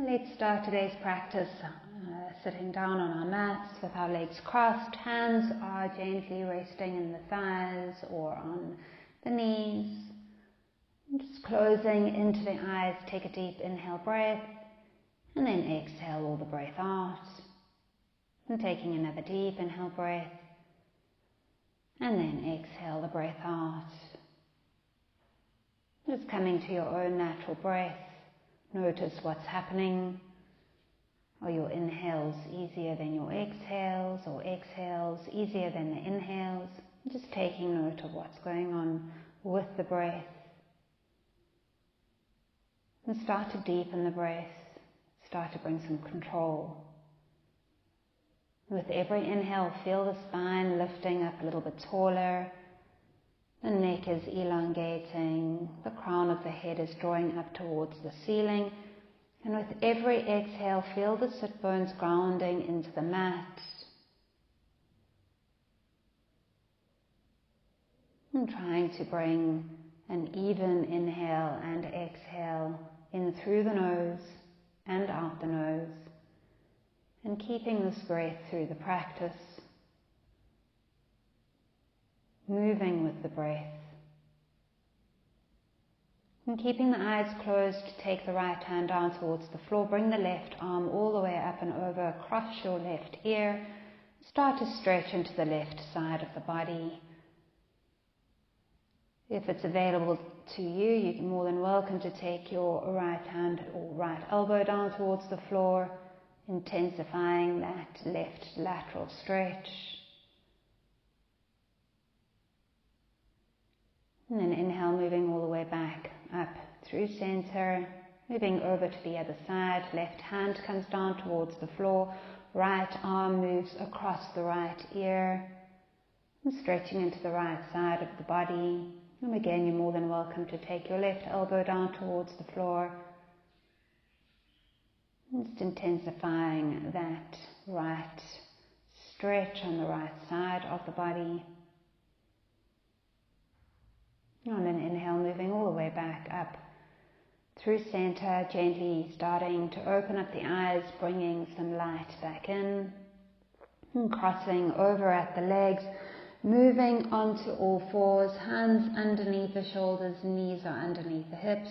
Let's start today's practice sitting down on our mats with our legs crossed. Hands are gently resting in the thighs or on the knees. And just closing into the eyes, take a deep inhale breath and then exhale all the breath out. And taking another deep inhale breath and then exhale the breath out. Just coming to your own natural breath. Notice what's happening. Are your inhales easier than your exhales, or exhales easier than the inhales? Just taking note of what's going on with the breath. And start to deepen the breath. Start to bring some control. With every inhale, feel the spine lifting up a little bit taller. The neck is elongating, the crown of the head is drawing up towards the ceiling, and with every exhale, feel the sit bones grounding into the mat. And trying to bring an even inhale and exhale in through the nose and out the nose, and keeping this breath through the practice. Moving with the breath. And keeping the eyes closed, take the right hand down towards the floor. Bring the left arm all the way up and over across your left ear. Start to stretch into the left side of the body. If it's available to you, you're more than welcome to take your right hand or right elbow down towards the floor, intensifying that left lateral stretch. And then inhale, moving all the way back up through center, moving over to the other side. Left hand comes down towards the floor. Right arm moves across the right ear and stretching into the right side of the body. And again, you're more than welcome to take your left elbow down towards the floor. Just intensifying that right stretch on the right side of the body. On an inhale, moving all the way back up through center, gently starting to open up the eyes, bringing some light back in, and crossing over at the legs, moving onto all fours, hands underneath the shoulders, knees are underneath the hips,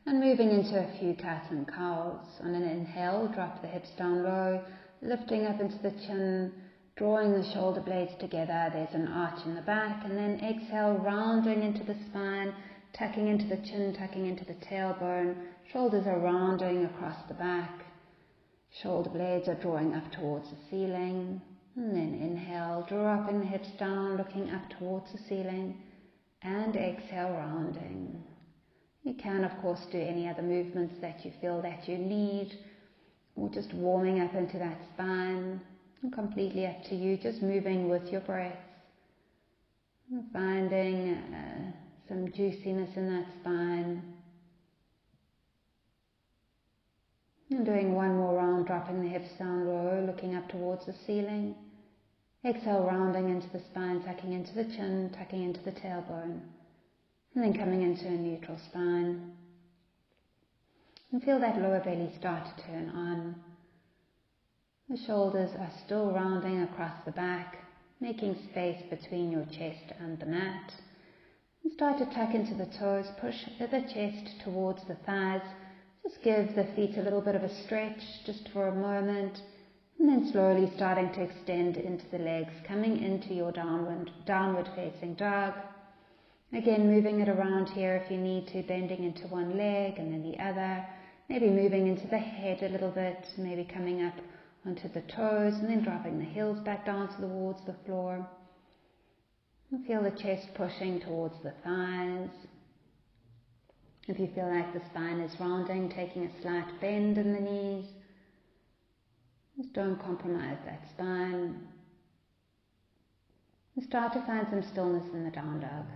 and moving into a few cat and cows. On an inhale, drop the hips down low, lifting up into the chin, drawing the shoulder blades together. There's an arch in the back, and then exhale, rounding into the spine, tucking into the chin, tucking into the tailbone. Shoulders are rounding across the back. Shoulder blades are drawing up towards the ceiling. And then inhale, dropping the hips down, looking up towards the ceiling. And exhale, rounding. You can, of course, do any other movements that you feel that you need, or just warming up into that spine. Completely up to you, just moving with your breath, finding some juiciness in that spine, and doing one more round, dropping the hips down low, looking up towards the ceiling. Exhale, rounding into the spine, tucking into the chin, tucking into the tailbone, and then coming into a neutral spine. And feel that lower belly start to turn on. The shoulders are still rounding across the back, making space between your chest and the mat. And start to tuck into the toes, push the chest towards the thighs. Just give the feet a little bit of a stretch just for a moment, and then slowly starting to extend into the legs, coming into your downward facing dog. Again, moving it around here if you need to, bending into one leg and then the other, maybe moving into the head a little bit, maybe coming up onto the toes and then dropping the heels back down towards the floor. And feel the chest pushing towards the thighs. If you feel like the spine is rounding, taking a slight bend in the knees. Just don't compromise that spine. And start to find some stillness in the down dog.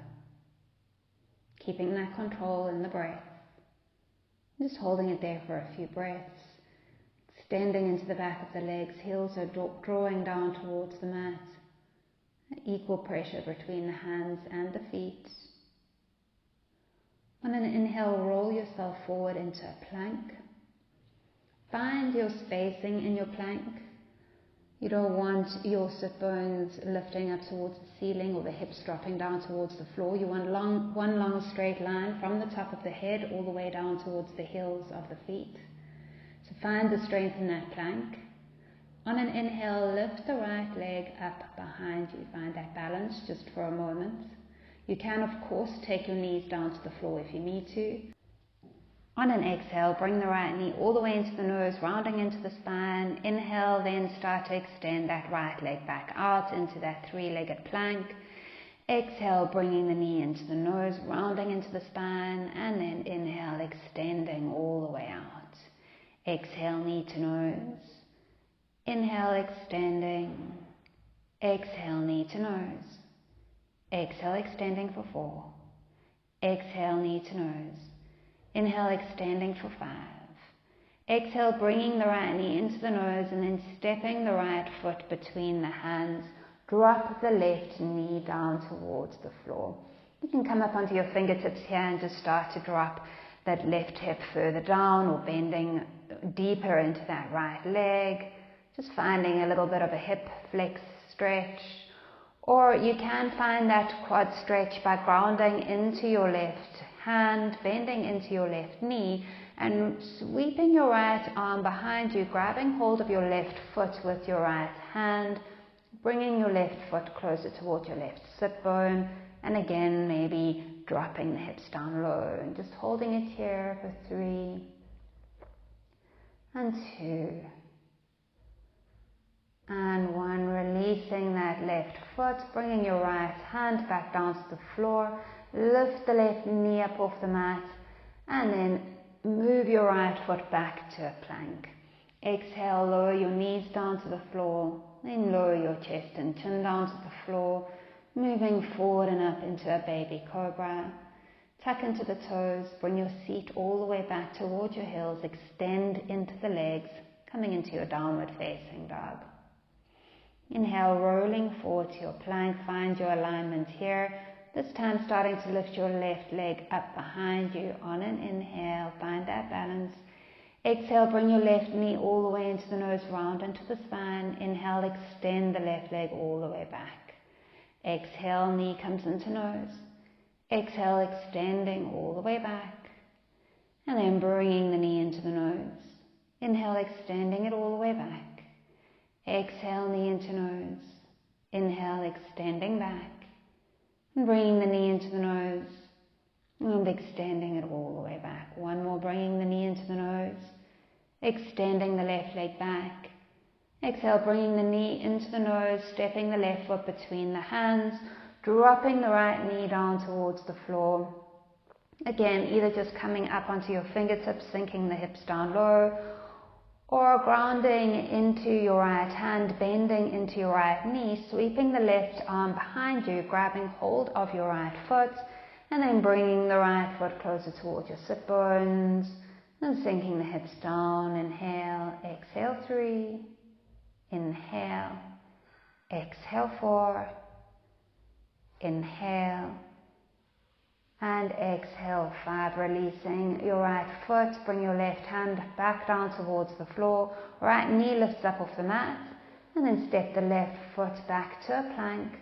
Keeping that control in the breath. Just holding it there for a few breaths. Extending into the back of the legs, heels are drawing down towards the mat. Equal pressure between the hands and the feet. On an inhale, roll yourself forward into a plank. find your spacing in your plank. You don't want your sit bones lifting up towards the ceiling or the hips dropping down towards the floor. You want one long straight line from the top of the head all the way down towards the heels of the feet. So find the strength in that plank. On an inhale, lift the right leg up behind you. Find that balance just for a moment. You can, of course, take your knees down to the floor if you need to. On an exhale, bring the right knee all the way into the nose, rounding into the spine. Inhale, then start to extend that right leg back out into that three-legged plank. Exhale, bringing the knee into the nose, rounding into the spine, and then inhale, extending all the way out. Exhale, knee to nose. Inhale, extending. Exhale, knee to nose. Exhale, extending for 4. Exhale, knee to nose. Inhale, extending for 5. Exhale, bringing the right knee into the nose and then stepping the right foot between the hands. Drop the left knee down towards the floor. You can come up onto your fingertips here and just start to drop that left hip further down or bending deeper into that right leg. Just finding a little bit of a hip flex stretch. Or you can find that quad stretch by grounding into your left hand, bending into your left knee, and sweeping your right arm behind you, grabbing hold of your left foot with your right hand, bringing your left foot closer towards your left sit bone, and again maybe dropping the hips down low and just holding it here for 3 and 2 and 1. Releasing that left foot, bringing your right hand back down to the floor. Lift the left knee up off the mat and then move your right foot back to a plank. Exhale, lower your knees down to the floor, then lower your chest and chin down to the floor, moving forward and up into a baby cobra. Tuck into the toes, bring your seat all the way back towards your heels, extend into the legs, coming into your downward facing dog. Inhale, rolling forward to your plank, find your alignment here. This time starting to lift your left leg up behind you. On an inhale, find that balance. Exhale, bring your left knee all the way into the nose, round into the spine. Inhale, extend the left leg all the way back. Exhale, knee comes into nose. Exhale, extending all the way back. And then bringing the knee into the nose. Inhale, extending it all the way back. Exhale, knee into nose. Inhale, extending back. And bringing the knee into the nose and extending it all the way back. One more, bringing the knee into the nose, extending the left leg back. Exhale, bringing the knee into the nose, stepping the left foot between the hands, dropping the right knee down towards the floor. Again, either just coming up onto your fingertips, sinking the hips down low, or grounding into your right hand, bending into your right knee, sweeping the left arm behind you, grabbing hold of your right foot, and then bringing the right foot closer towards your sit bones, and sinking the hips down. Inhale, exhale 3, inhale, exhale 4, inhale, and exhale 5, releasing your right foot. Bring your left hand back down towards the floor. Right knee lifts up off the mat. And then step the left foot back to a plank.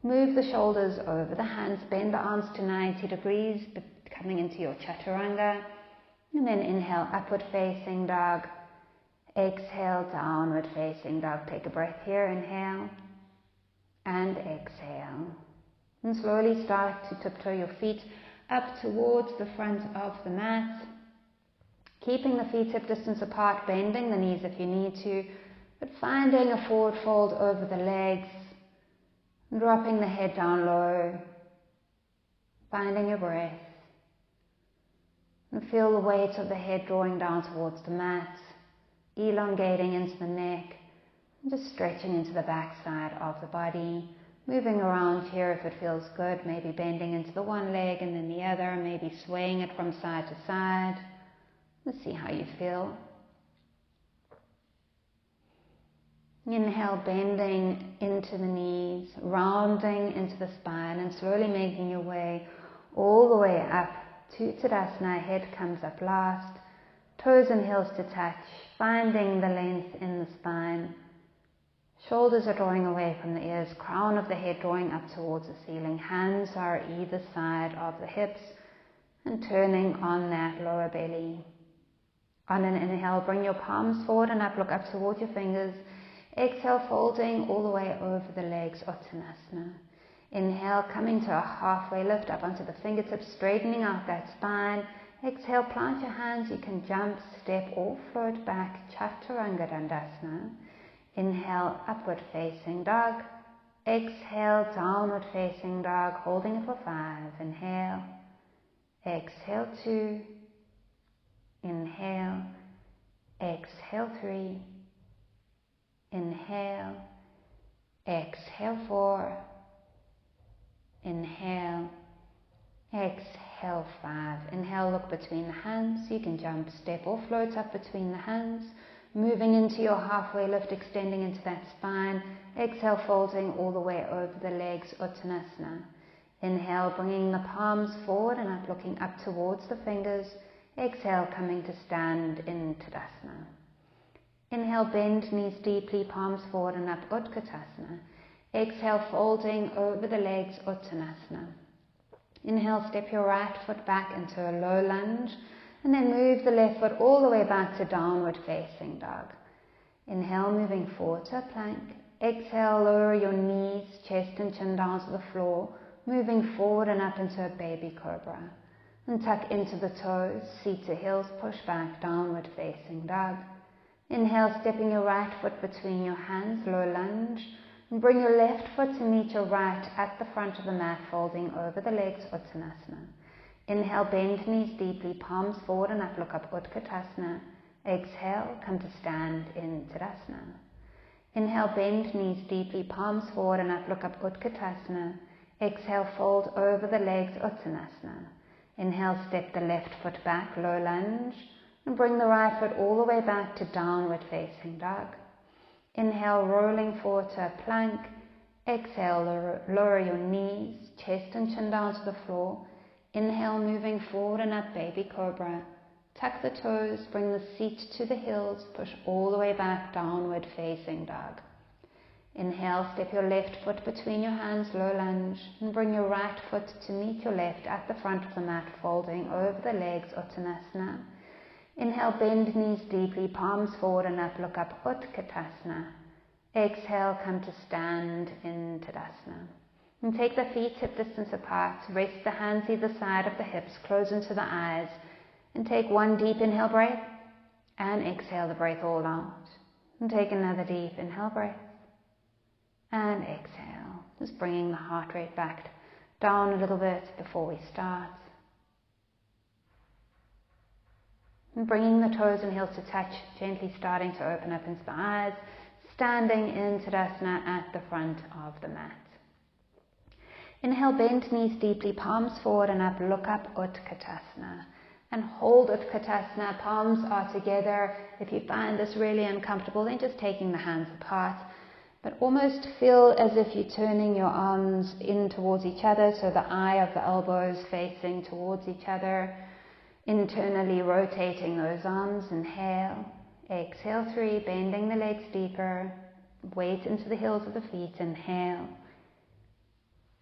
Move the shoulders over the hands. Bend the arms to 90 degrees, coming into your chaturanga. And then inhale, upward facing dog. Exhale, downward facing dog. Take a breath here. Inhale. And exhale. And slowly start to tiptoe your feet up towards the front of the mat. Keeping the feet hip distance apart, bending the knees if you need to, but finding a forward fold over the legs, dropping the head down low, finding your breath. And feel the weight of the head drawing down towards the mat, elongating into the neck, and just stretching into the back side of the body. Moving around here if it feels good, maybe bending into the one leg and then the other, maybe swaying it from side to side. Let's see how you feel. Inhale, bending into the knees, rounding into the spine, and slowly making your way all the way up to Tadasana. Head comes up last, toes and heels to touch. finding the length in the spine. Shoulders are drawing away from the ears, crown of the head drawing up towards the ceiling. Hands are either side of the hips and turning on that lower belly. On an inhale, bring your palms forward and up, look up towards your fingers. Exhale, folding all the way over the legs, Uttanasana. Inhale, coming to a halfway lift up onto the fingertips, straightening out that spine. Exhale, plant your hands. You can jump, step, or float back, Chaturanga Dandasana. Inhale, upward facing dog. Exhale, downward facing dog, holding it for 5. Inhale. Exhale, 2. Inhale. Exhale, 3. Inhale. Exhale, 4. Inhale. Exhale, 5. Inhale, look between the hands. You can jump, step, or float up between the hands. Moving into your halfway lift, extending into that spine. Exhale, folding all the way over the legs, Uttanasana. Inhale, bringing the palms forward and up, looking up towards the fingers. Exhale, coming to stand in Tadasana. Inhale, bend knees deeply, palms forward and up, Utkatasana. Exhale, folding over the legs, Uttanasana. Inhale, step your right foot back into a low lunge. And then move the left foot all the way back to downward facing dog. Inhale, moving forward to a plank. Exhale, lower your knees, chest and chin down to the floor. Moving forward and up into a baby cobra. And tuck into the toes, seat to heels, push back, downward facing dog. Inhale, stepping your right foot between your hands, low lunge. And bring your left foot to meet your right at the front of the mat, folding over the legs, Uttanasana. Inhale, bend knees deeply, palms forward and up, look up, Utkatasana. Exhale, come to stand in Tadasana. Inhale, bend knees deeply, palms forward and up, look up, Utkatasana. Exhale, fold over the legs, Uttanasana. Inhale, step the left foot back, low lunge, and bring the right foot all the way back to downward facing dog. Inhale, rolling forward to a plank. Exhale, lower your knees, chest and chin down to the floor. Inhale, moving forward and up, baby cobra. Tuck the toes, bring the seat to the heels, push all the way back, downward facing dog. Inhale, step your left foot between your hands, low lunge, and bring your right foot to meet your left at the front of the mat, folding over the legs, Uttanasana. Inhale, bend knees deeply, palms forward and up, look up, Utkatasana. Exhale, come to stand in Tadasana. And take the feet hip distance apart, rest the hands either side of the hips, close into the eyes, and take one deep inhale breath, and exhale the breath all out. And take another deep inhale breath, and exhale, just bringing the heart rate back down a little bit before we start. And bringing the toes and heels to touch, gently starting to open up into the eyes, standing in Tadasana at the front of the mat. Inhale, bend knees deeply, palms forward and up, look up, Utkatasana. And hold Utkatasana, palms are together. If you find this really uncomfortable, then just taking the hands apart. But almost feel as if you're turning your arms in towards each other, so the eye of the elbows facing towards each other. Internally rotating those arms. Inhale. Exhale, 3, bending the legs deeper. Weight into the heels of the feet. Inhale.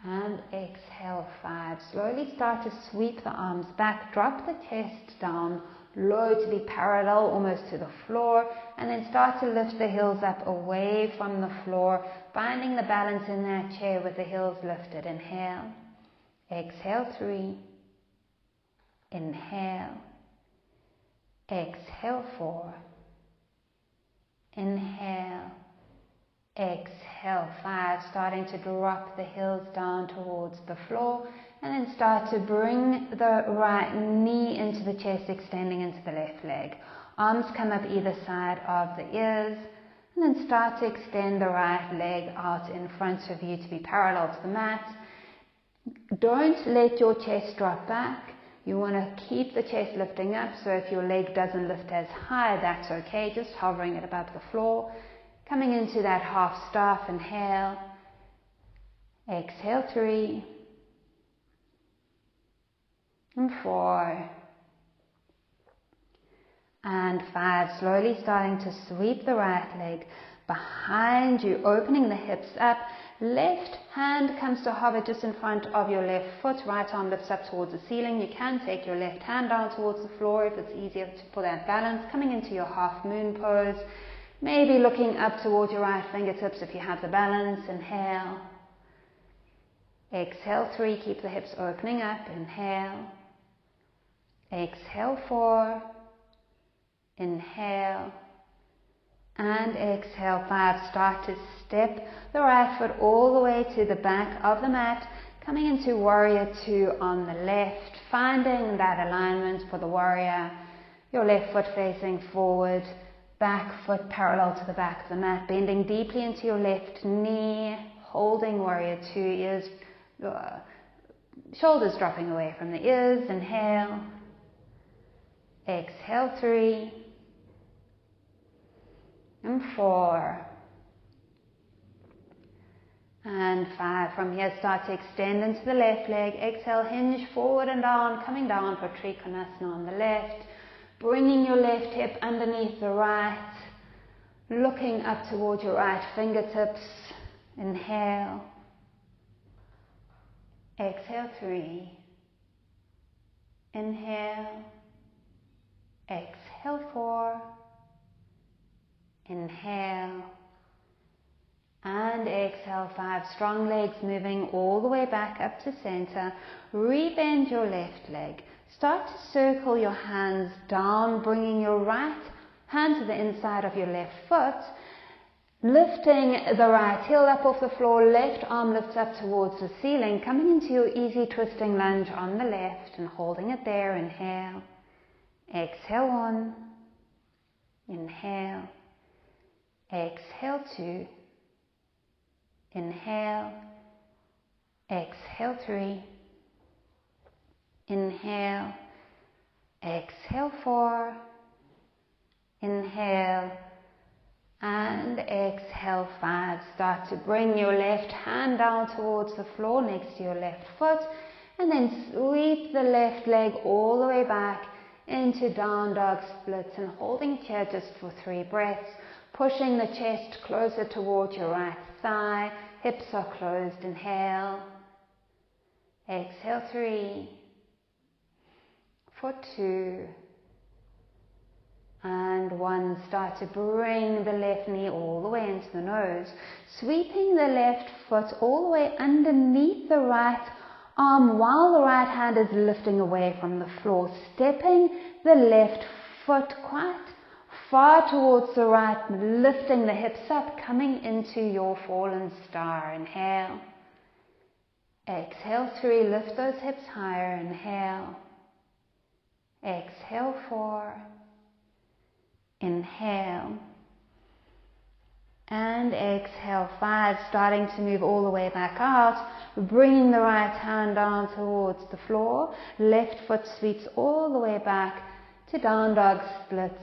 And exhale, 5. Slowly start to sweep the arms back, drop the chest down low to be parallel almost to the floor, and then start to lift the heels up away from the floor, finding the balance in that chair with the heels lifted. Inhale. Exhale, 3. Inhale. Exhale, 4. Inhale. Exhale, 5, starting to drop the heels down towards the floor, and then start to bring the right knee into the chest, extending into the left leg. Arms come up either side of the ears, and then start to extend the right leg out in front of you to be parallel to the mat. Don't let your chest drop back. You want to keep the chest lifting up, so if your leg doesn't lift as high, that's okay, just hovering it above the floor. Coming into that half staff, inhale, exhale, 3, and 4, And 5, slowly starting to sweep the right leg behind you, opening the hips up. Left hand comes to hover just in front of your left foot. Right arm lifts up towards the ceiling. You can take your left hand down towards the floor if it's easier for that balance. Coming into your half moon pose. Maybe looking up towards your right fingertips if you have the balance. Inhale. Exhale 3, keep the hips opening up. Inhale. Exhale 4. Inhale. And exhale 5. Start to step the right foot all the way to the back of the mat. Coming into warrior 2 on the left. Finding that alignment for the warrior. Your left foot facing forward. Back foot parallel to the back of the mat. Bending deeply into your left knee. Holding warrior 2. Ears, shoulders dropping away from the ears. Inhale. Exhale 3. And 4. And 5. From here, start to extend into the left leg. Exhale, hinge forward and down, coming down for Trikonasana on the left. Bringing your left hip underneath the right. Looking up towards your right fingertips. Inhale. Exhale 3. Inhale. Exhale 4. Inhale. And exhale 5. Strong legs moving all the way back up to center. Rebend your left leg. Start to circle your hands down, bringing your right hand to the inside of your left foot. Lifting the right heel up off the floor, left arm lifts up towards the ceiling, coming into your easy twisting lunge on the left and holding it there. Inhale. Exhale 1. Inhale. Exhale 2. Inhale. Exhale 3. Inhale. Exhale 4. Inhale. And exhale 5. Start to bring your left hand down towards the floor next to your left foot. And then sweep the left leg all the way back into down dog splits and holding here just for 3 breaths. Pushing the chest closer towards your right thigh. Hips are closed. Inhale. Exhale 3. For 2. And 1. Start to bring the left knee all the way into the nose. Sweeping the left foot all the way underneath the right arm while the right hand is lifting away from the floor. Stepping the left foot quite far towards the right, lifting the hips up, coming into your fallen star. Inhale. Exhale 3. Lift those hips higher. Inhale. Exhale 4. Inhale. And exhale 5. Starting to move all the way back out. Bringing the right hand down towards the floor. Left foot sweeps all the way back to down dog splits.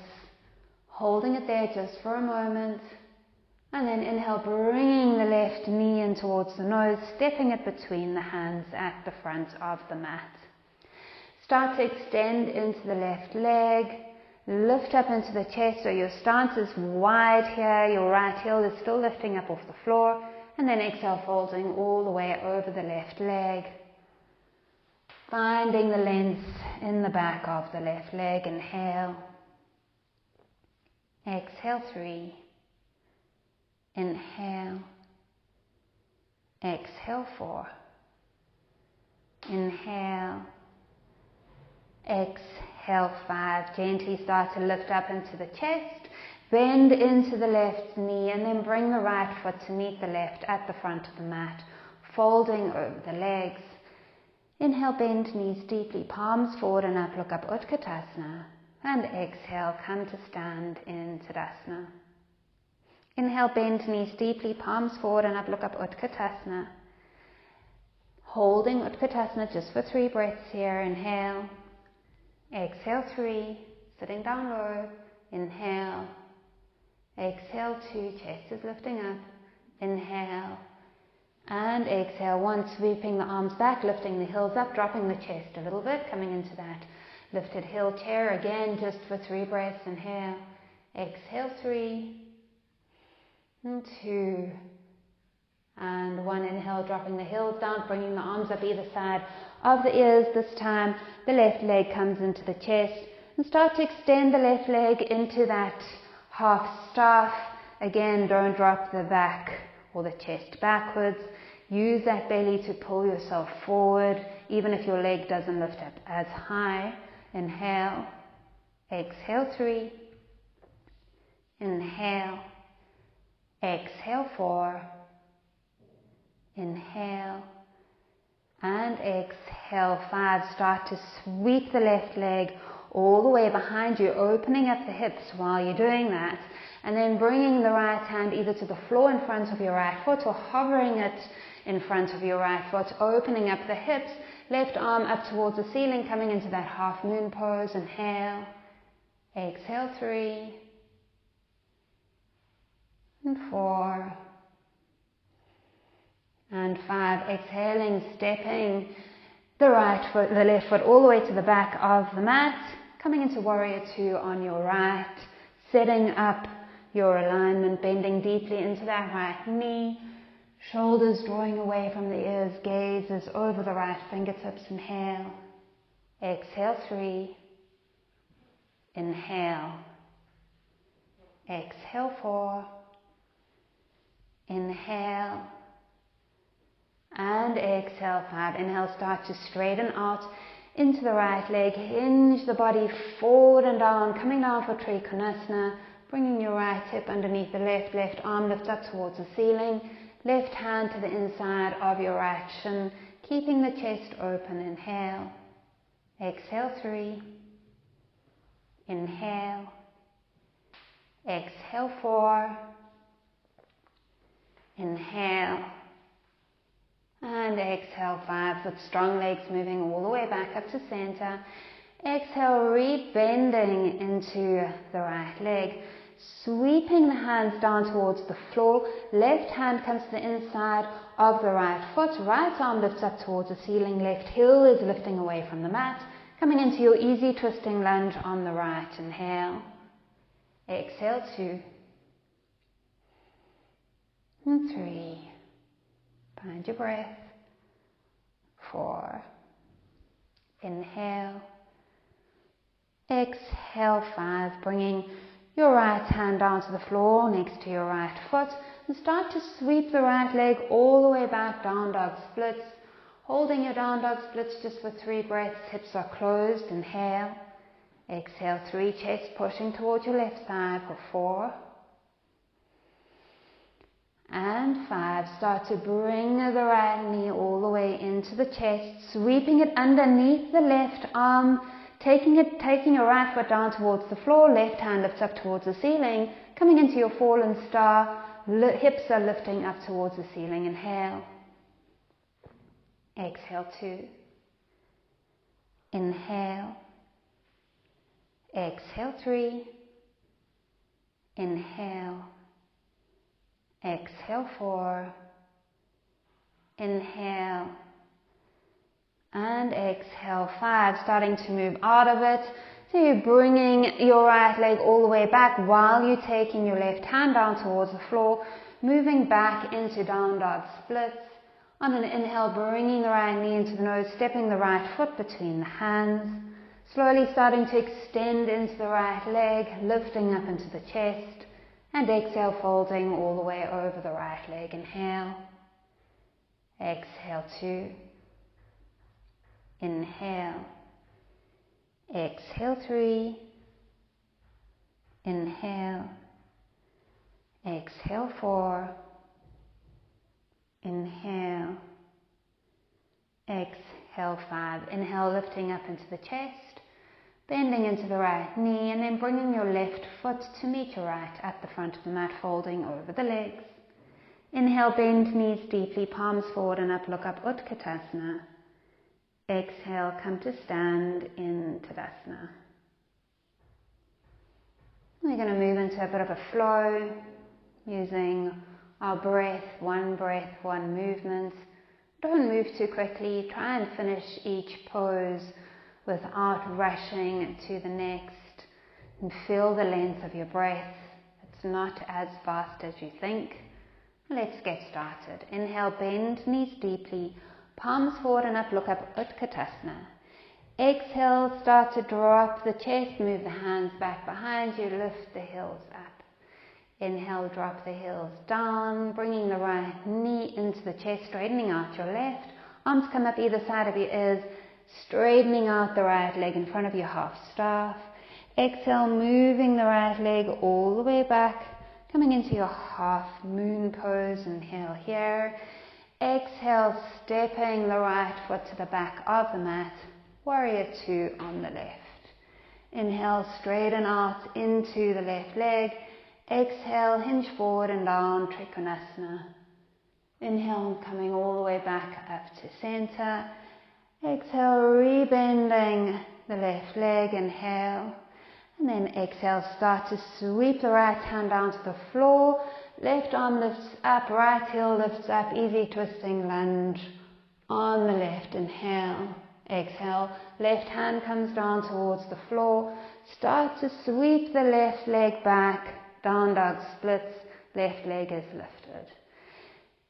Holding it there just for a moment. And then inhale, bringing the left knee in towards the nose, stepping it between the hands at the front of the mat. Start to extend into the left leg. Lift up into the chest so your stance is wide here. Your right heel is still lifting up off the floor. And then exhale, folding all the way over the left leg. Finding the length in the back of the left leg. Inhale. Exhale 3. Inhale. Exhale 4. Inhale. Exhale 5. Gently start to lift up into the chest. Bend into the left knee and then bring the right foot to meet the left at the front of the mat. Folding over the legs. Inhale, bend knees deeply, palms forward and up, look up, Utkatasana. And exhale, come to stand in Tadasana. Inhale, bend knees deeply, palms forward and up, look up, Utkatasana. Holding Utkatasana just for 3 breaths here. Inhale. Exhale 3. Sitting down low. Inhale. Exhale 2. Chest is lifting up. Inhale. And exhale 1. Sweeping the arms back, lifting the heels up, dropping the chest a little bit, coming into that Lifted heel chair again, just for 3 breaths. Inhale, exhale 3, and 2, and 1. Inhale, dropping the heels down, bringing the arms up either side of the ears. This time the left leg comes into the chest, and start to extend the left leg into that half staff. Again, don't drop the back or the chest backwards. Use that belly to pull yourself forward, even if your leg doesn't lift up as high. Inhale, exhale 3, inhale, exhale 4, inhale, and exhale 5. Start to sweep the left leg all the way behind you, opening up the hips while you're doing that, and then bringing the right hand either to the floor in front of your right foot or hovering it in front of your right foot, opening up the hips, left arm up towards the ceiling, coming into that half moon pose. Inhale, exhale 3, and 4, and 5. Exhaling, stepping the left foot all the way to the back of the mat, coming into warrior 2 on your right, setting up your alignment, bending deeply into that right knee, shoulders drawing away from the ears, gaze is over the right fingertips. Inhale, exhale 3, inhale, exhale 4, inhale, and exhale 5. Inhale, start to straighten out into the right leg, hinge the body forward and down, coming down for Trikonasana, bringing your right hip underneath the left arm lifts up towards the ceiling, left hand to the inside of your right shin, keeping the chest open. Inhale, exhale 3, inhale, exhale 4, inhale, and exhale 5, with strong legs moving all the way back up to center. Exhale, re-bending into the right leg, sweeping the hands down towards the floor. Left hand comes to the inside of the right foot, right arm lifts up towards the ceiling, left heel is lifting away from the mat, coming into your easy twisting lunge on the right. Inhale, exhale 2, and 3, find your breath, 4, inhale, exhale 5, bringing your right hand down to the floor next to your right foot, and start to sweep the right leg all the way back, down dog splits, holding your down dog splits just for 3 breaths, hips are closed. Inhale, exhale 3, chest pushing towards your left side for 4, and 5. Start to bring the right knee all the way into the chest, sweeping it underneath the left arm, taking your right foot down towards the floor, left hand lifts up towards the ceiling, coming into your fallen star, hips are lifting up towards the ceiling. Inhale, exhale 2, inhale, exhale 3, inhale, exhale 4, inhale, and exhale 5. Starting to move out of it, so you're bringing your right leg all the way back while you're taking your left hand down towards the floor, moving back into down dog splits. On an inhale, bringing the right knee into the nose, stepping the right foot between the hands, slowly starting to extend into the right leg, lifting up into the chest, and exhale, folding all the way over the right leg. Inhale, exhale 2, inhale, exhale 3, inhale, exhale 4, inhale, exhale 5. Inhale, lifting up into the chest, bending into the right knee, and then bringing your left foot to meet your right at the front of the mat, folding over the legs. Inhale, bend knees deeply, palms forward and up, look up, Utkatasana. Exhale, come to stand in Tadasana. We're going to move into a bit of a flow, using our breath, one movement. Don't move too quickly. Try and finish each pose without rushing to the next. And feel the length of your breath. It's not as fast as you think. Let's get started. Inhale, bend knees deeply, palms forward and up, look up, Utkatasana. Exhale, start to drop the chest, move the hands back behind you, lift the heels up. Inhale, drop the heels down, bringing the right knee into the chest, straightening out your left. Arms come up either side of your ears, straightening out the right leg in front of your half staff. Exhale, moving the right leg all the way back, coming into your half moon pose. Inhale here. Exhale, stepping the right foot to the back of the mat. Warrior two on the left. Inhale, straighten out into the left leg. Exhale, hinge forward and down, Trikonasana. Inhale, coming all the way back up to center. Exhale, rebending the left leg. Inhale. And then exhale, start to sweep the right hand down to the floor. Left arm lifts up, right heel lifts up, easy twisting lunge on the left. Inhale. Exhale, left hand comes down towards the floor. Start to sweep the left leg back, down dog splits, left leg is lifted.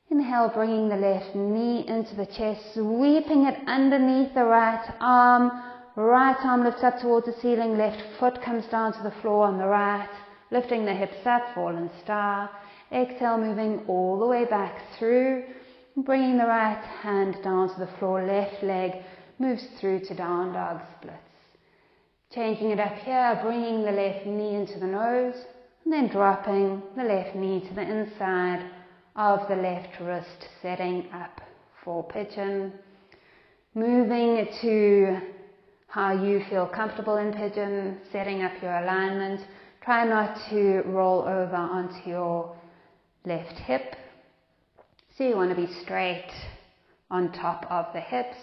Inhale, bringing the left knee into the chest, sweeping it underneath the right arm. Right arm lifts up towards the ceiling, left foot comes down to the floor on the right, lifting the hips up, fallen star. Exhale, moving all the way back through, bringing the right hand down to the floor, left leg moves through to down dog splits. Changing it up here, bringing the left knee into the nose, and then dropping the left knee to the inside of the left wrist, setting up for pigeon. Moving to how you feel comfortable in pigeon, setting up your alignment. Try not to roll over onto your left hip. So you want to be straight on top of the hips.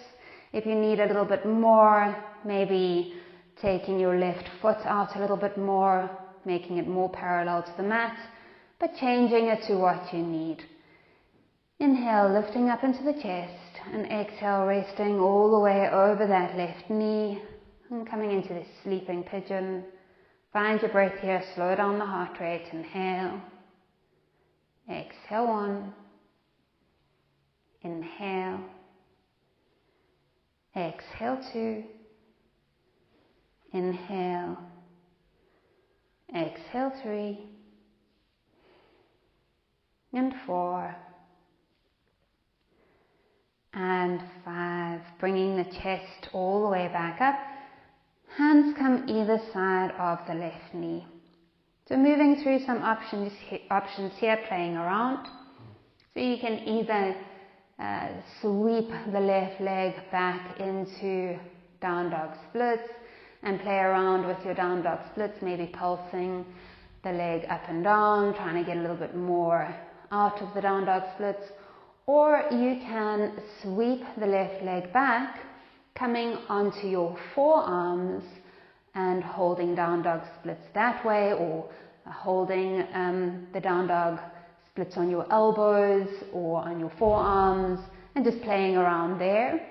If you need a little bit more, maybe taking your left foot out a little bit more, making it more parallel to the mat, but changing it to what you need. Inhale, lifting up into the chest, and exhale, resting all the way over that left knee and coming into this sleeping pigeon. Find your breath here, slow down the heart rate. Inhale, exhale one, inhale, exhale two, inhale, exhale three, and four, and five. Bringing the chest all the way back up. Hands come either side of the left knee. So moving through some options here, playing around. So you can either sweep the left leg back into down dog splits and play around with your down dog splits, maybe pulsing the leg up and down, trying to get a little bit more out of the down dog splits. Or you can sweep the left leg back, coming onto your forearms and holding down dog splits that way, or holding the down dog splits on your elbows or on your forearms and just playing around there.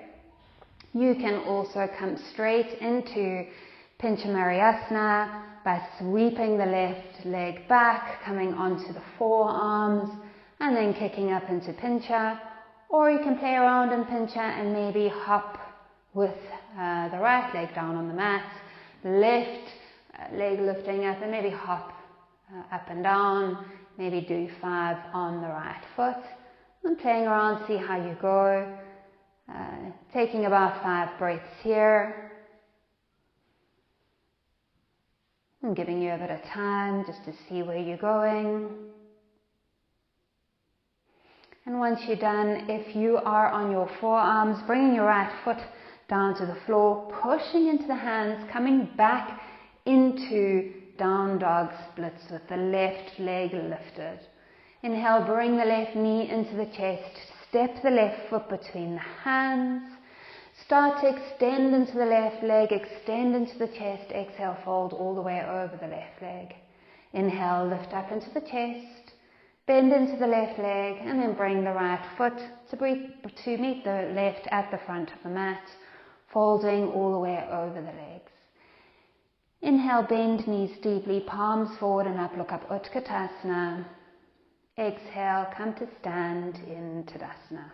You can also come straight into Pinchamariyasana by sweeping the left leg back, coming onto the forearms, and then kicking up into Pincha. Or you can play around in Pincha and maybe hop with the right leg down on the mat, left leg lifting up, and maybe hop up and down, maybe do 5 on the right foot, and playing around, see how you go. Taking about 5 breaths here, and giving you a bit of time just to see where you're going. And once you're done, if you are on your forearms, bringing your right foot down to the floor, pushing into the hands, coming back into down dog splits with the left leg lifted. Inhale, bring the left knee into the chest, step the left foot between the hands, start to extend into the left leg, extend into the chest, exhale, fold all the way over the left leg. Inhale, lift up into the chest, bend into the left leg, and then bring the right foot to meet the left at the front of the mat. folding all the way over the legs. Inhale, bend knees deeply, palms forward and up, look up, Utkatasana. Exhale, come to stand in Tadasana.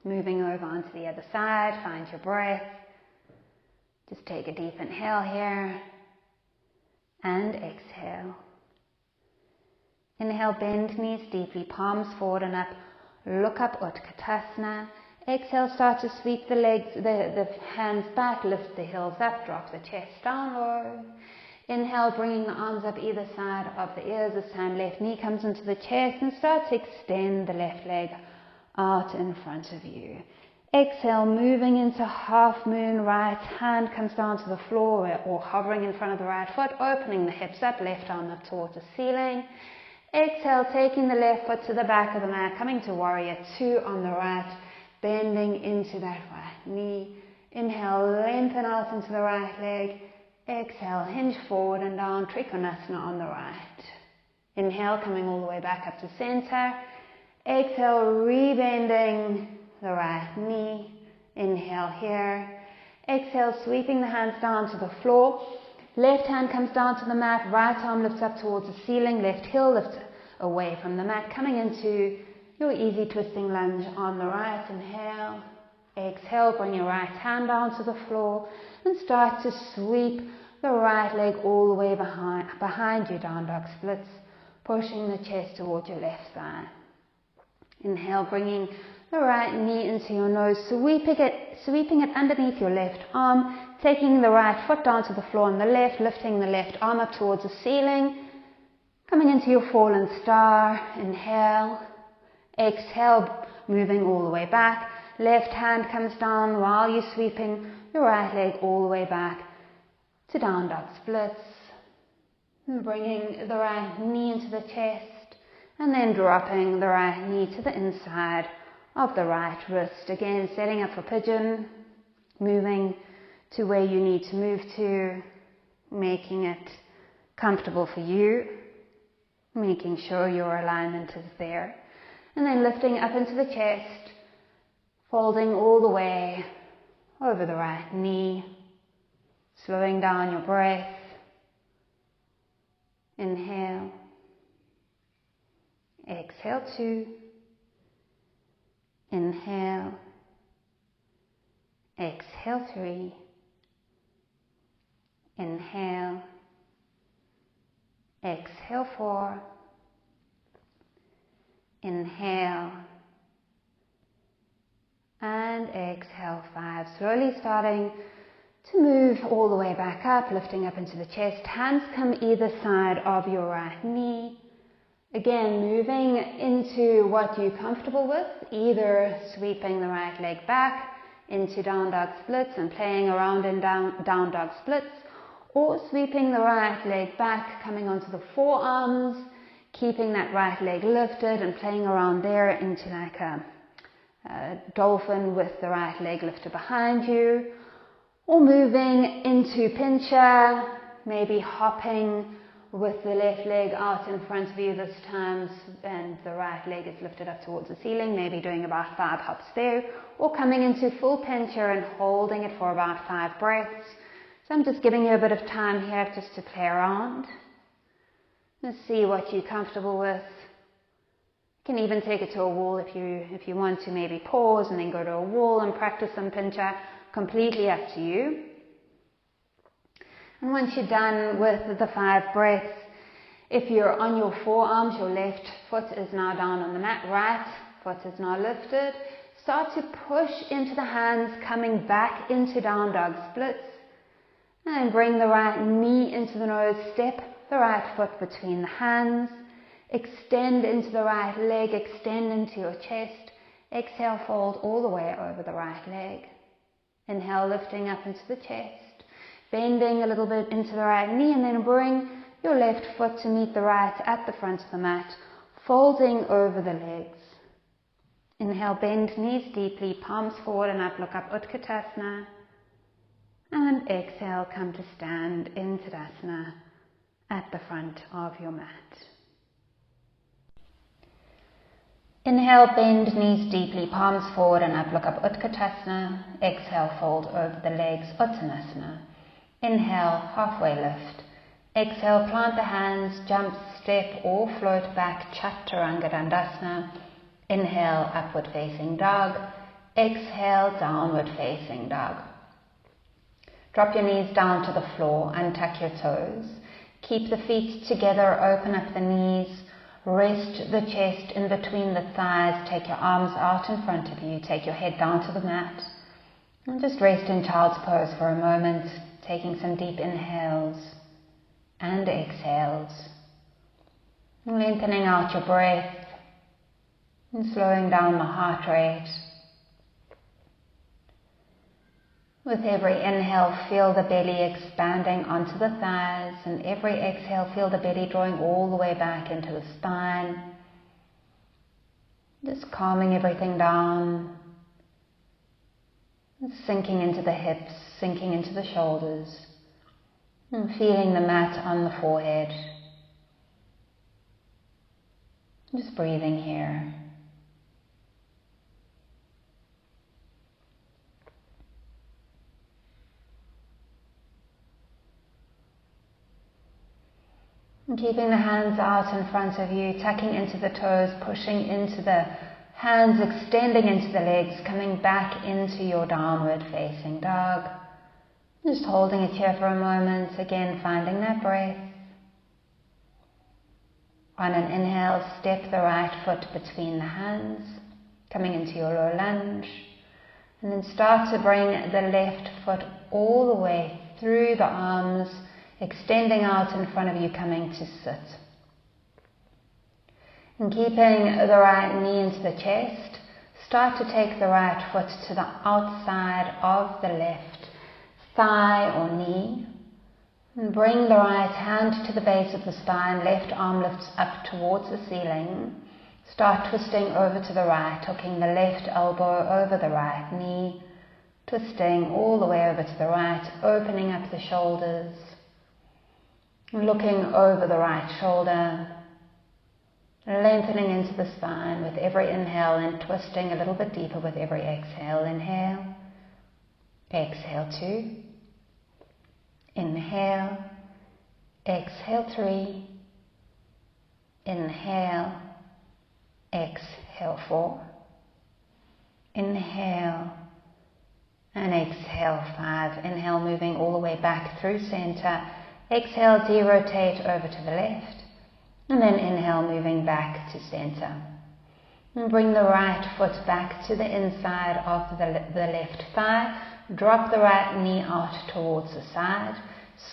Moving over onto the other side, find your breath. Just take a deep inhale here and exhale. Inhale, bend knees deeply, palms forward and up, look up, Utkatasana. Exhale, start to sweep the legs, the hands back, lift the heels up, drop the chest down low. Inhale, bringing the arms up either side of the ears. This time, left knee comes into the chest and start to extend the left leg out in front of you. Exhale, moving into half moon, right hand comes down to the floor or hovering in front of the right foot, opening the hips up, left arm up towards the ceiling. Exhale, taking the left foot to the back of the mat, coming to warrior two on the right, bending into that right knee. Inhale, lengthen out into the right leg. Exhale, hinge forward and down, Trikonasana on the right. Inhale, coming all the way back up to center. Exhale, rebending the right knee. Inhale here. Exhale, sweeping the hands down to the floor. Left hand comes down to the mat, right arm lifts up towards the ceiling, left heel lifts away from the mat, coming into your easy twisting lunge on the right. Inhale. Exhale, bring your right hand down to the floor and start to sweep the right leg all the way behind you, down dog splits, pushing the chest towards your left thigh. Inhale, bringing the right knee into your nose, sweeping it underneath your left arm, taking the right foot down to the floor on the left, lifting the left arm up towards the ceiling, coming into your fallen star. Inhale. Exhale, moving all the way back. Left hand comes down while you're sweeping your right leg all the way back to down dog splits. And bringing the right knee into the chest and then dropping the right knee to the inside of the right wrist. Again, setting up for pigeon, moving to where you need to move to, making it comfortable for you, making sure your alignment is there. And then lifting up into the chest, folding all the way over the right knee, slowing down your breath. Inhale. Exhale, two. Inhale. Exhale, three. Inhale. Exhale, four. Inhale. And exhale, five. Slowly starting to move all the way back up, lifting up into the chest. Hands come either side of your right knee. Again, moving into what you're comfortable with, either sweeping the right leg back into down dog splits and playing around in down dog splits, or sweeping the right leg back, coming onto the forearms, keeping that right leg lifted and playing around there into like a dolphin with the right leg lifted behind you, or moving into pincher, maybe hopping with the left leg out in front of you this time and the right leg is lifted up towards the ceiling, maybe doing about 5 hops there, or coming into full pincher and holding it for about 5 breaths. So I'm just giving you a bit of time here just to play around. Let's see what you're comfortable with. You can even take it to a wall if you want to, maybe pause and then go to a wall and practice some pincher. Completely up to you. And once you're done with the 5 breaths, if you're on your forearms, your left foot is now down on the mat, right foot is now lifted. Start to push into the hands, coming back into down dog splits. And bring the right knee into the nose, step the right foot between the hands. Extend into the right leg, extend into your chest. Exhale, fold all the way over the right leg. Inhale, lifting up into the chest. Bending a little bit into the right knee and then bring your left foot to meet the right at the front of the mat, folding over the legs. Inhale, bend knees deeply, palms forward and up, look up, Utkatasana. And exhale, come to stand in Tadasana at the front of your mat. Inhale, bend knees deeply, palms forward and up, look up, Utkatasana. Exhale, fold over the legs, Uttanasana. Inhale, halfway lift. Exhale, plant the hands, jump, step or float back, Chaturanga Dandasana. Inhale, upward facing dog. Exhale, downward facing dog. Drop your knees down to the floor, untuck your toes. Keep the feet together, open up the knees. Rest the chest in between the thighs. Take your arms out in front of you. Take your head down to the mat. And just rest in child's pose for a moment, taking some deep inhales and exhales. Lengthening out your breath and slowing down the heart rate. With every inhale, feel the belly expanding onto the thighs, and every exhale, feel the belly drawing all the way back into the spine. Just calming everything down, sinking into the hips, sinking into the shoulders, and feeling the mat on the forehead. Just breathing here. And keeping the hands out in front of you, tucking into the toes, pushing into the hands, extending into the legs, coming back into your downward facing dog. Just holding it here for a moment, again finding that breath. On an inhale, step the right foot between the hands, coming into your low lunge. And then start to bring the left foot all the way through the arms, extending out in front of you, coming to sit. And keeping the right knee into the chest, start to take the right foot to the outside of the left thigh or knee. And bring the right hand to the base of the spine, left arm lifts up towards the ceiling. Start twisting over to the right, hooking the left elbow over the right knee, twisting all the way over to the right, opening up the shoulders. Looking over the right shoulder, lengthening into the spine with every inhale and twisting a little bit deeper with every exhale. Inhale, exhale 2, inhale, exhale 3, inhale, exhale 4, inhale and exhale 5. Inhale, moving all the way back through center. Exhale, derotate over to the left, and then inhale, moving back to center. And bring the right foot back to the inside of the left thigh. Drop the right knee out towards the side.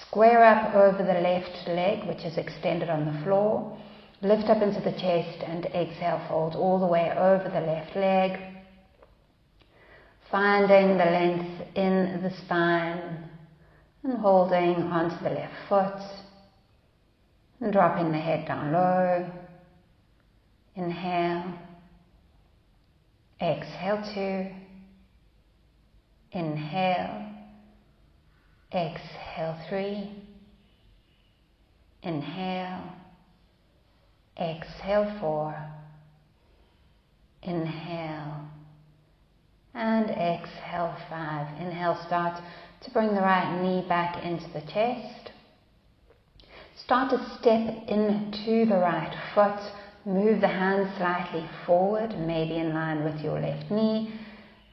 Square up over the left leg, which is extended on the floor. Lift up into the chest and exhale, fold all the way over the left leg. Finding the length in the spine. And holding onto the left foot, and dropping the head down low. Inhale, exhale 2, inhale, exhale 3, inhale, exhale 4, inhale, and exhale 5. Inhale, start to bring the right knee back into the chest. Start to step into the right foot. Move the hands slightly forward, maybe in line with your left knee.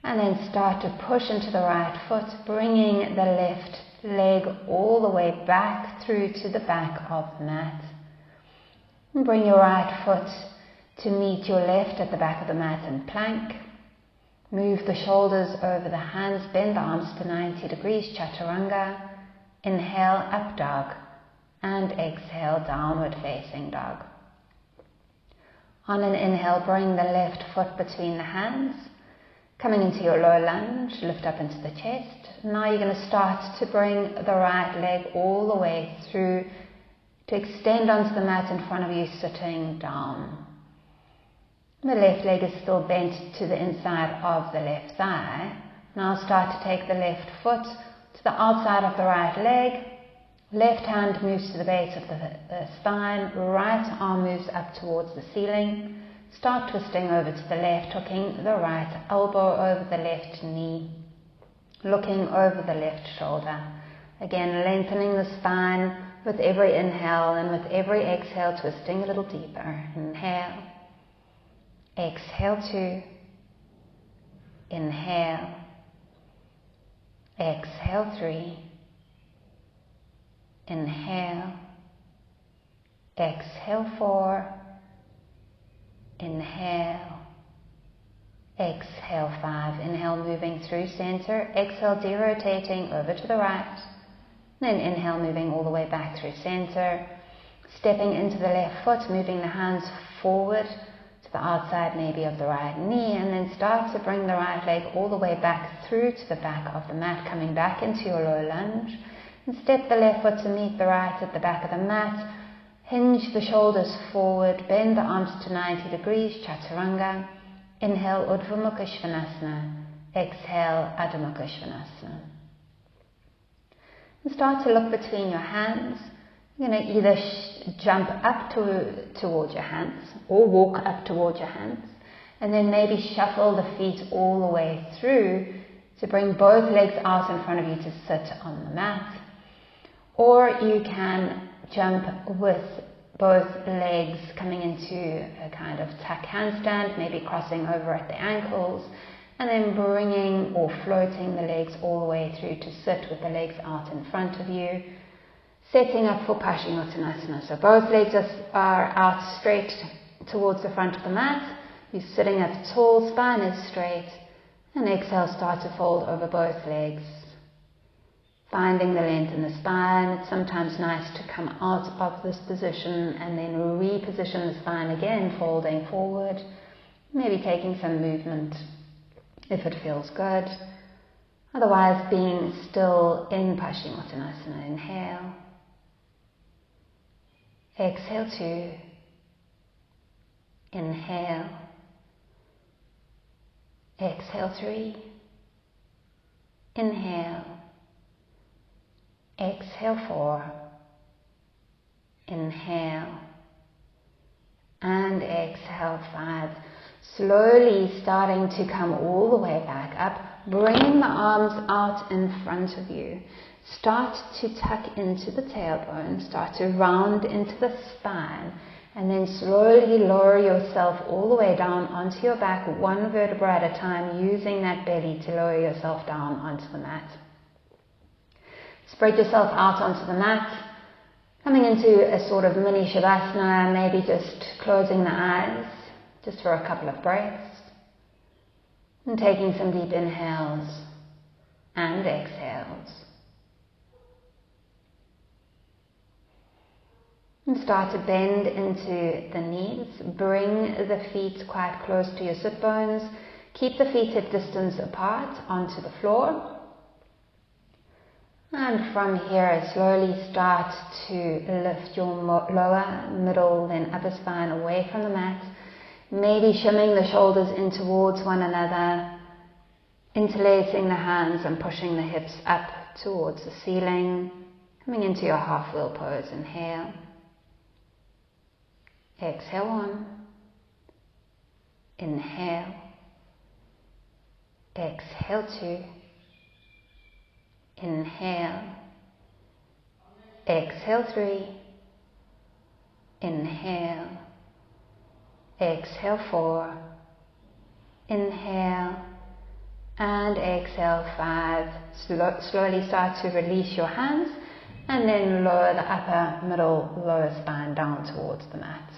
And then start to push into the right foot, bringing the left leg all the way back through to the back of the mat. And bring your right foot to meet your left at the back of the mat and plank. Move the shoulders over the hands, bend the arms to 90 degrees, Chaturanga. Inhale, up dog, and exhale, downward facing dog. On an inhale, bring the left foot between the hands, coming into your low lunge, lift up into the chest. Now you're going to start to bring the right leg all the way through to extend onto the mat in front of you, sitting down. The left leg is still bent to the inside of the left thigh. Now start to take the left foot to the outside of the right leg. Left hand moves to the base of the spine. Right arm moves up towards the ceiling. start twisting over to the left, hooking the right elbow over the left knee, looking over the left shoulder. Again, lengthening the spine with every inhale, and with every exhale, twisting a little deeper. Inhale. Exhale 2. Inhale. Exhale 3. Inhale. Exhale 4. Inhale. Exhale 5. Inhale, moving through center. Exhale, derotating over to the right. Then inhale, moving all the way back through center. Stepping into the left foot, moving the hands forward to the outside maybe of the right knee, and then start to bring the right leg all the way back through to the back of the mat, coming back into your low lunge. And step the left foot to meet the right at the back of the mat. Hinge the shoulders forward, bend the arms to 90 degrees, Chaturanga. Inhale, Urdhva Mukha Svanasana. Exhale, Adho Mukha Svanasana. And start to look between your hands. You're going to either jump up towards your hands or walk up towards your hands, and then maybe shuffle the feet all the way through to bring both legs out in front of you to sit on the mat. Or you can jump with both legs coming into a kind of tuck handstand, maybe crossing over at the ankles, and then bringing or floating the legs all the way through to sit with the legs out in front of you. Setting up for Paschimottanasana. So both legs are out straight towards the front of the mat. You're sitting up tall, spine is straight. And exhale, start to fold over both legs. Finding the length in the spine. It's sometimes nice to come out of this position and then reposition the spine again, folding forward. Maybe taking some movement if it feels good. Otherwise, being still in Paschimottanasana. Inhale. Exhale 2. Inhale. Exhale 3. Inhale. Exhale 4. Inhale. And exhale 5. Slowly starting to come all the way back up. Bring the arms out in front of you. Start to tuck into the tailbone. Start to round into the spine. And then slowly lower yourself all the way down onto your back, one vertebra at a time, using that belly to lower yourself down onto the mat. Spread yourself out onto the mat, coming into a sort of mini Shavasana, maybe just closing the eyes, just for a couple of breaths. And taking some deep inhales and exhales. And start to bend into the knees. Bring the feet quite close to your sit bones. Keep the feet at distance apart onto the floor. And from here, slowly start to lift your lower, middle, then upper spine away from the mat. Maybe shimming the shoulders in towards one another. Interlacing the hands and pushing the hips up towards the ceiling. Coming into your half wheel pose. Inhale. Exhale 1. Inhale. Exhale 2. Inhale. Exhale 3. Inhale. Exhale 4. Inhale. And exhale 5. Slowly start to release your hands and then lower the upper, middle, lower spine down towards the mat.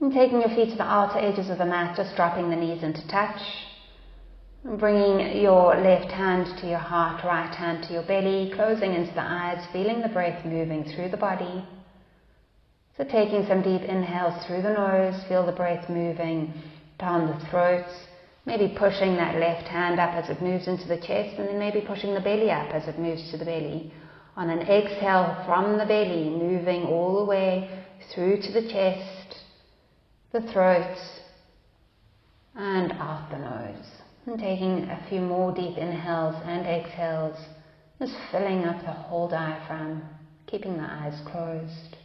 And taking your feet to the outer edges of the mat, just dropping the knees into touch. And bringing your left hand to your heart, right hand to your belly, closing into the eyes, feeling the breath moving through the body. So taking some deep inhales through the nose, feel the breath moving down the throat. Maybe pushing that left hand up as it moves into the chest, and then maybe pushing the belly up as it moves to the belly. On an exhale from the belly, moving all the way through to the chest, the throat, and out the nose. And taking a few more deep inhales and exhales, just filling up the whole diaphragm, keeping the eyes closed.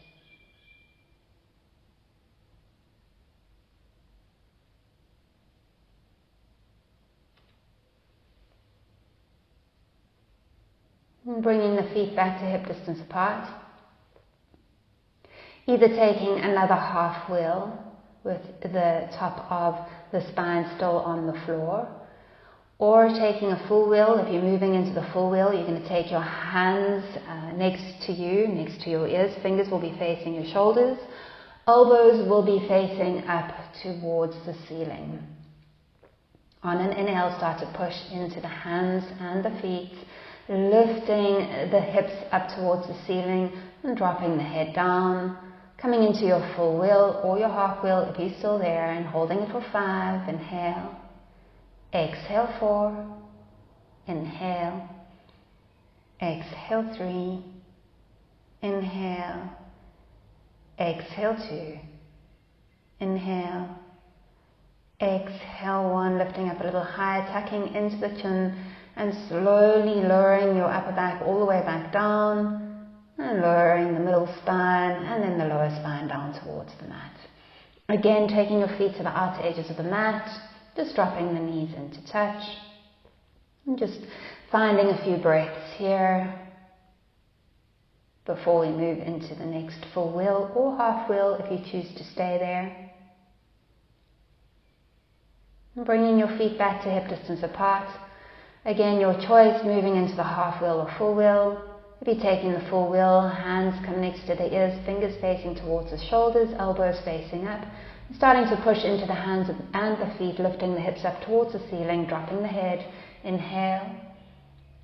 And bringing the feet back to hip distance apart. Either taking another half wheel with the top of the spine still on the floor, or taking a full wheel. If you're moving into the full wheel, you're going to take your hands next to you, next to your ears. Fingers will be facing your shoulders. Elbows will be facing up towards the ceiling. On an inhale, start to push into the hands and the feet, lifting the hips up towards the ceiling and dropping the head down. Coming into your full wheel or your half wheel if you're still there, and holding it for 5. Inhale. Exhale 4. Inhale. Exhale 3. Inhale. Exhale 2. Inhale. Exhale 1, lifting up a little higher, tucking into the chin and slowly lowering your upper back all the way back down, and lowering the middle spine and then the lower spine down towards the mat. Again, taking your feet to the outer edges of the mat, just dropping the knees into touch, and just finding a few breaths here before we move into the next full wheel or half wheel if you choose to stay there. And bringing your feet back to hip distance apart. Again, your choice, moving into the half wheel or full wheel. If you're taking the full wheel, hands come next to the ears, fingers facing towards the shoulders, elbows facing up. Starting to push into the hands and the feet, lifting the hips up towards the ceiling, dropping the head. Inhale.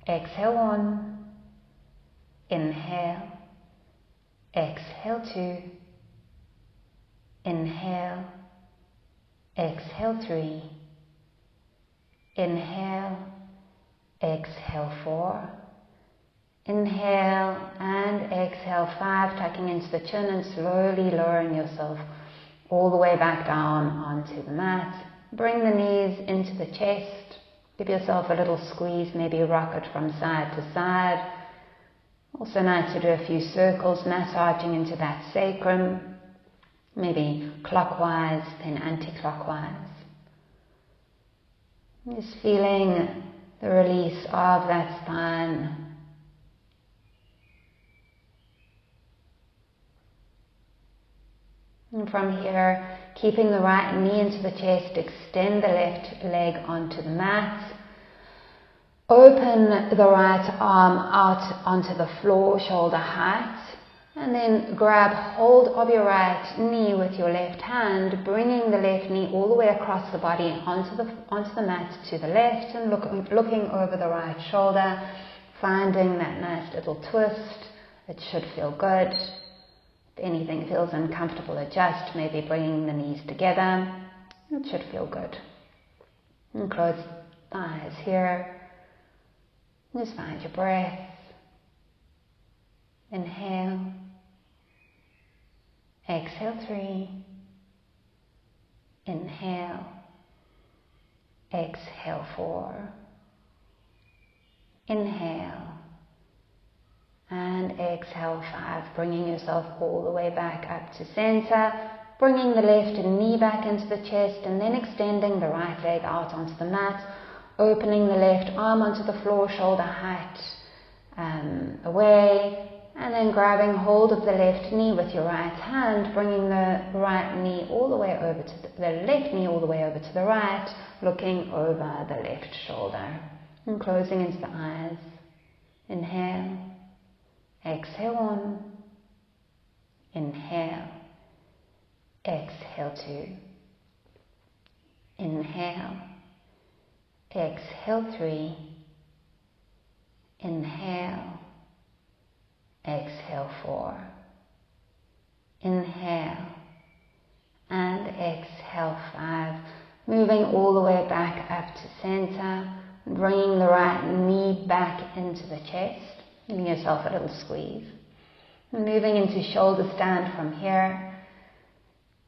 Exhale 1. Inhale. Exhale 2. Inhale. Exhale 3. Inhale. Exhale 4. Inhale and exhale 5, tucking into the chin and slowly lowering yourself all the way back down onto the mat. Bring the knees into the chest. Give yourself a little squeeze, maybe rock it from side to side. Also nice to do a few circles, massaging into that sacrum, maybe clockwise, then anti-clockwise. Just feeling the release of that spine. And from here, keeping the right knee into the chest, extend the left leg onto the mat. Open the right arm out onto the floor, shoulder height. And then grab hold of your right knee with your left hand, bringing the left knee all the way across the body onto the mat to the left, and looking over the right shoulder, finding that nice little twist. It should feel good. If anything feels uncomfortable, adjust, maybe bringing the knees together. It should feel good. And close the eyes here. Just find your breath. Inhale. Exhale 3. Inhale. Exhale 4. Inhale. And exhale 5, bringing yourself all the way back up to center, bringing the left knee back into the chest, and then extending the right leg out onto the mat, opening the left arm onto the floor, shoulder height away, and then grabbing hold of the left knee with your right hand, bringing the right knee all the way over to the left knee all the way over to the right, looking over the left shoulder, and closing into the eyes. Inhale. Exhale 1. Inhale. Exhale 2. Inhale. Exhale 3. Inhale. Exhale 4. Inhale. And exhale 5. Moving all the way back up to center. Bringing the right knee back into the chest. Giving yourself a little squeeze. And moving into shoulder stand from here.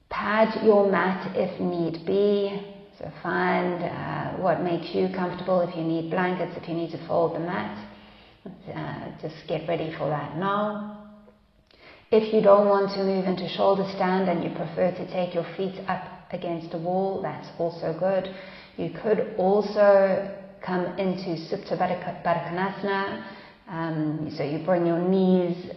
Pad your mat if need be. So find what makes you comfortable. If you need blankets, if you need to fold the mat, just get ready for that now. If you don't want to move into shoulder stand and you prefer to take your feet up against a wall, that's also good. You could also come into Supta Baddha Konasana, So you bring your knees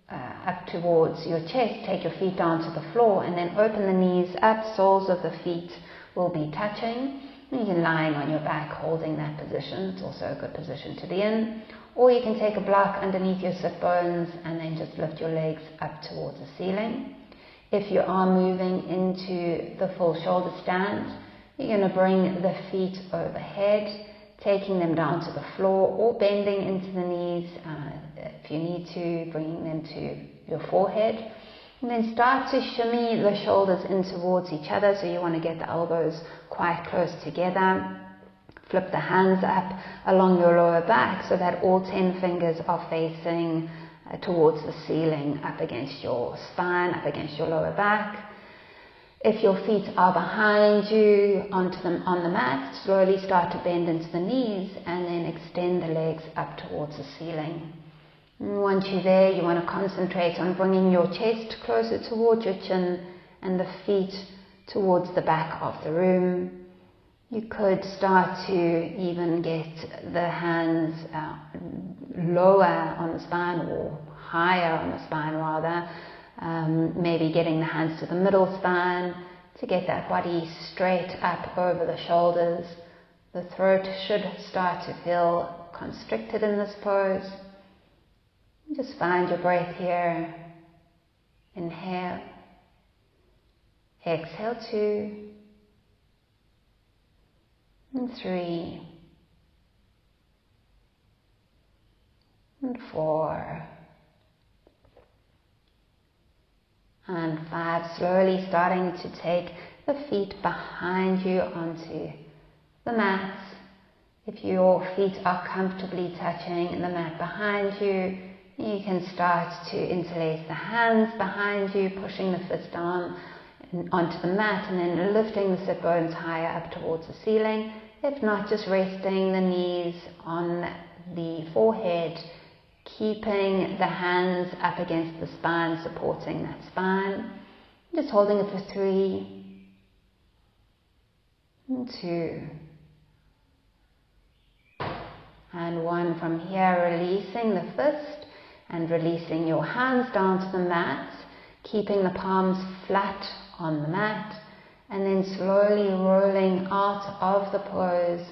up towards your chest, take your feet down to the floor, and then open the knees up, soles of the feet will be touching. You can lying on your back holding that position. It's also a good position to be in. Or you can take a block underneath your sit bones and then just lift your legs up towards the ceiling. If you are moving into the full shoulder stand, you're going to bring the feet overhead, taking them down to the floor or bending into the knees if you need to, bringing them to your forehead. And then start to shimmy the shoulders in towards each other, so you want to get the elbows quite close together. Flip the hands up along your lower back so that all 10 fingers are facing towards the ceiling, up against your spine, up against your lower back. If your feet are behind you on the mat, slowly start to bend into the knees and then extend the legs up towards the ceiling. And once you're there, you want to concentrate on bringing your chest closer towards your chin and the feet towards the back of the room. You could start to even get the hands lower on the spine or higher on the spine rather. Maybe getting the hands to the middle spine to get that body straight up over the shoulders. The throat should start to feel constricted in this pose. Just find your breath here. Inhale. Exhale 2. And 3. And 4. And 5. Slowly starting to take the feet behind you onto the mat. If your feet are comfortably touching the mat behind you, you can start to interlace the hands behind you, pushing the fists down onto the mat and then lifting the sit bones higher up towards the ceiling. If not, just resting the knees on the forehead, keeping the hands up against the spine, supporting that spine. Just holding it for 3, and 2, and 1. From here, releasing the fist and releasing your hands down to the mat, keeping the palms flat on the mat, and then slowly rolling out of the pose,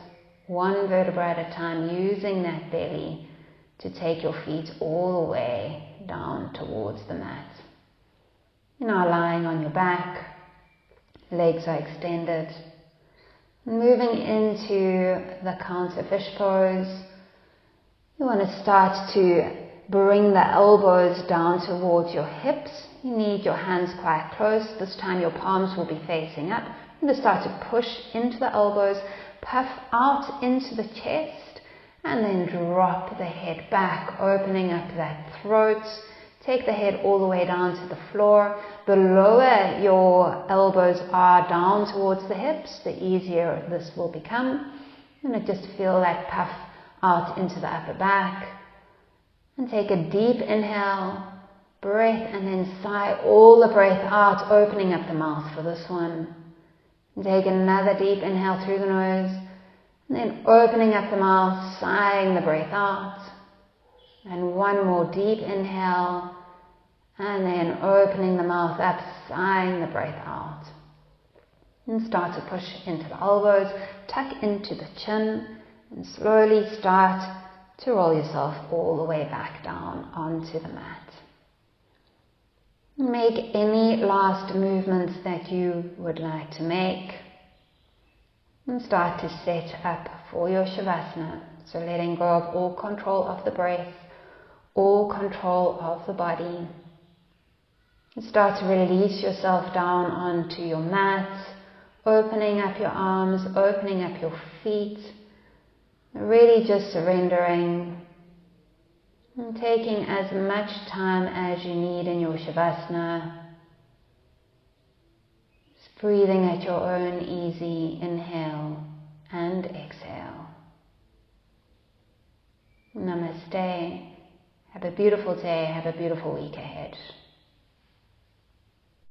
1 vertebra at a time, using that belly to take your feet all the way down towards the mat. You're now lying on your back, legs are extended. Moving into the counter fish pose, you want to start to bring the elbows down towards your hips. You need your hands quite close. This time your palms will be facing up. You're going to start to push into the elbows, puff out into the chest, and then drop the head back, opening up that throat. Take the head all the way down to the floor. The lower your elbows are down towards the hips, the easier this will become. And just feel that puff out into the upper back. And take a deep inhale, breath, and then sigh all the breath out, opening up the mouth for this one. And take another deep inhale through the nose, and then opening up the mouth, sighing the breath out. And 1 more deep inhale, and then opening the mouth up, sighing the breath out. And start to push into the elbows, tuck into the chin, and slowly start to roll yourself all the way back down onto the mat. Make any last movements that you would like to make. And start to set up for your Shavasana. So letting go of all control of the breath, all control of the body. And start to release yourself down onto your mat, opening up your arms, opening up your feet. Really just surrendering and taking as much time as you need in your Shavasana. Just breathing at your own easy inhale and exhale. Namaste. Have a beautiful day. Have a beautiful week ahead.